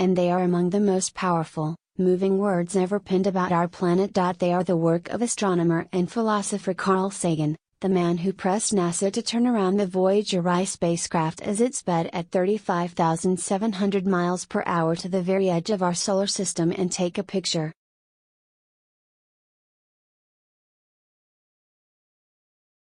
and they are among the most powerful, moving words ever penned about our planet. They are the work of astronomer and philosopher Carl Sagan, the man who pressed NASA to turn around the Voyager I spacecraft as it sped at 35,700 miles per hour to the very edge of our solar system and take a picture.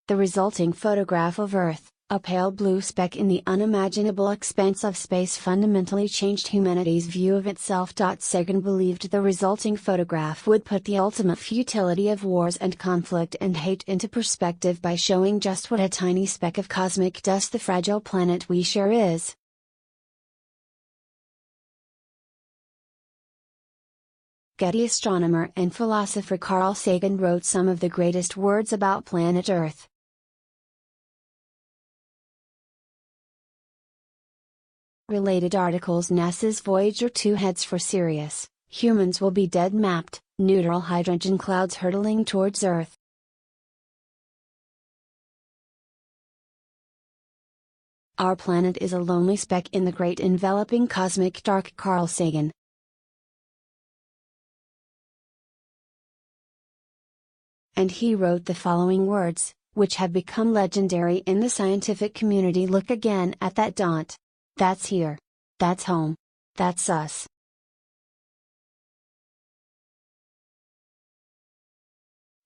The resulting photograph of Earth, a pale blue speck in the unimaginable expanse of space, fundamentally changed humanity's view of itself. Sagan believed the resulting photograph would put the ultimate futility of wars and conflict and hate into perspective by showing just what a tiny speck of cosmic dust the fragile planet we share is. Getty astronomer and philosopher Carl Sagan wrote some of the greatest words about planet Earth. Related articles: NASA's Voyager II heads for Sirius, humans will be dead. Mapped, neutral hydrogen clouds hurtling towards Earth. Our planet is a lonely speck in the great enveloping cosmic dark. Carl Sagan. And he wrote the following words, which have become legendary in the scientific community: look again at that dot. That's here. That's home. That's us.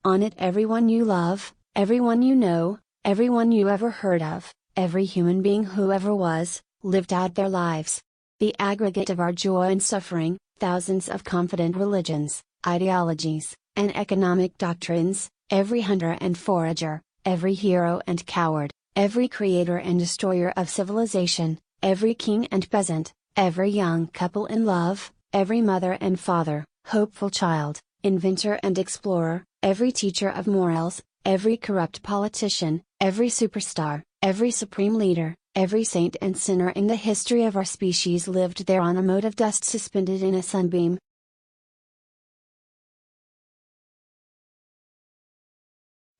On it everyone you love, everyone you know, everyone you ever heard of, every human being who ever was, lived out their lives. The aggregate of our joy and suffering, thousands of confident religions, ideologies, and economic doctrines, every hunter and forager, every hero and coward, every creator and destroyer of civilization, every king and peasant, every young couple in love, every mother and father, hopeful child, inventor and explorer, every teacher of morals, every corrupt politician, every superstar, every supreme leader, every saint and sinner in the history of our species lived there on a mote of dust suspended in a sunbeam.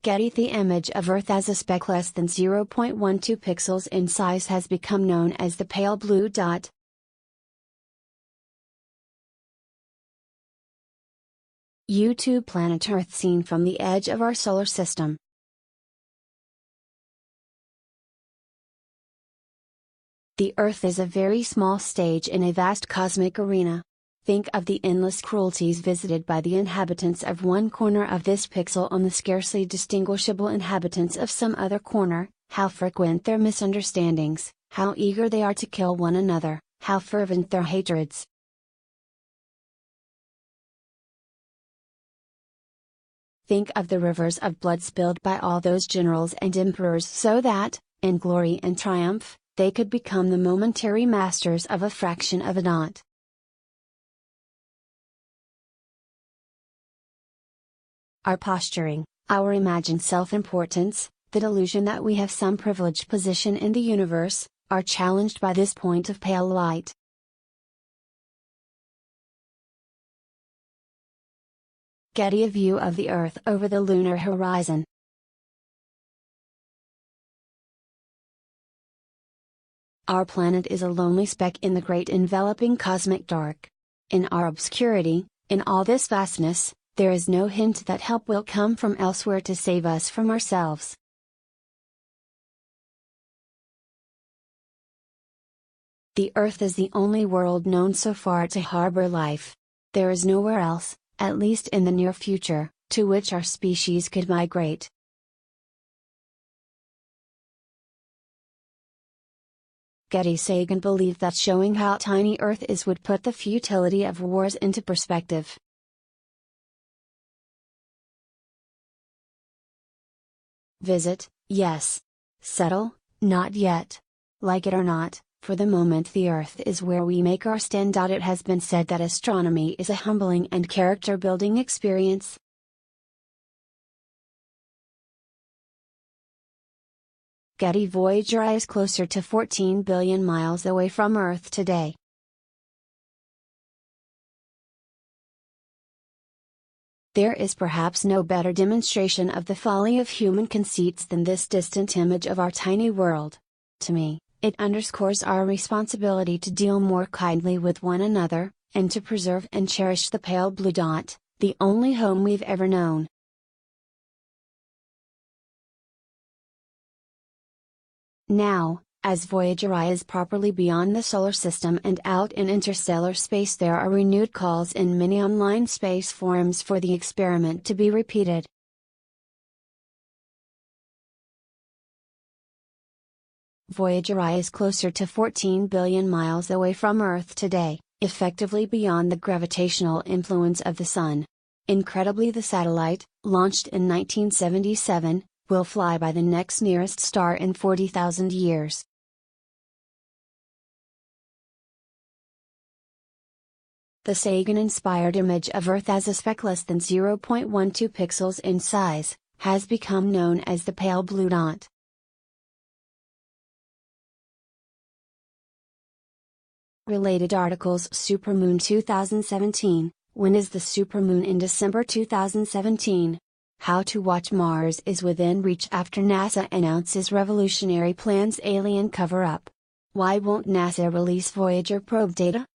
Getty. The image of Earth as a speck less than 0.12 pixels in size has become known as the pale blue dot. YouTube planet Earth seen from the edge of our solar system. The Earth is a very small stage in a vast cosmic arena. Think of the endless cruelties visited by the inhabitants of one corner of this pixel on the scarcely distinguishable inhabitants of some other corner, how frequent their misunderstandings, how eager they are to kill one another, how fervent their hatreds. Think of the rivers of blood spilled by all those generals and emperors so that, in glory and triumph, they could become the momentary masters of a fraction of a dot. Our posturing, our imagined self-importance, the delusion that we have some privileged position in the universe, are challenged by this point of pale light. Getty. A view of the Earth over the lunar horizon. Our planet is a lonely speck in the great enveloping cosmic dark. In our obscurity, in all this vastness, there is no hint that help will come from elsewhere to save us from ourselves. The Earth is the only world known so far to harbor life. There is nowhere else, at least in the near future, to which our species could migrate. Getty. Sagan believed that showing how tiny Earth is would put the futility of wars into perspective. Visit, yes. Settle, not yet. Like it or not, for the moment the Earth is where we make our stand. It has been said that astronomy is a humbling and character-building experience. Getty. Voyager I is closer to 14 billion miles away from Earth today. There is perhaps no better demonstration of the folly of human conceits than this distant image of our tiny world. To me, It underscores our responsibility to deal more kindly with one another, and to preserve and cherish the pale blue dot, the only home we've ever known. Now, as Voyager I is properly beyond the solar system and out in interstellar space, there are renewed calls in many online space forums for the experiment to be repeated. Voyager I is closer to 14 billion miles away from Earth today, effectively beyond the gravitational influence of the Sun. Incredibly, the satellite, launched in 1977, will fly by the next nearest star in 40,000 years. The Sagan-inspired image of Earth as a speck less than 0.12 pixels in size, has become known as the pale blue dot. Related articles: Supermoon 2017, when is the supermoon? In December 2017. How to watch Mars is within reach after NASA announces revolutionary plans. Alien cover-up. Why won't NASA release Voyager probe data?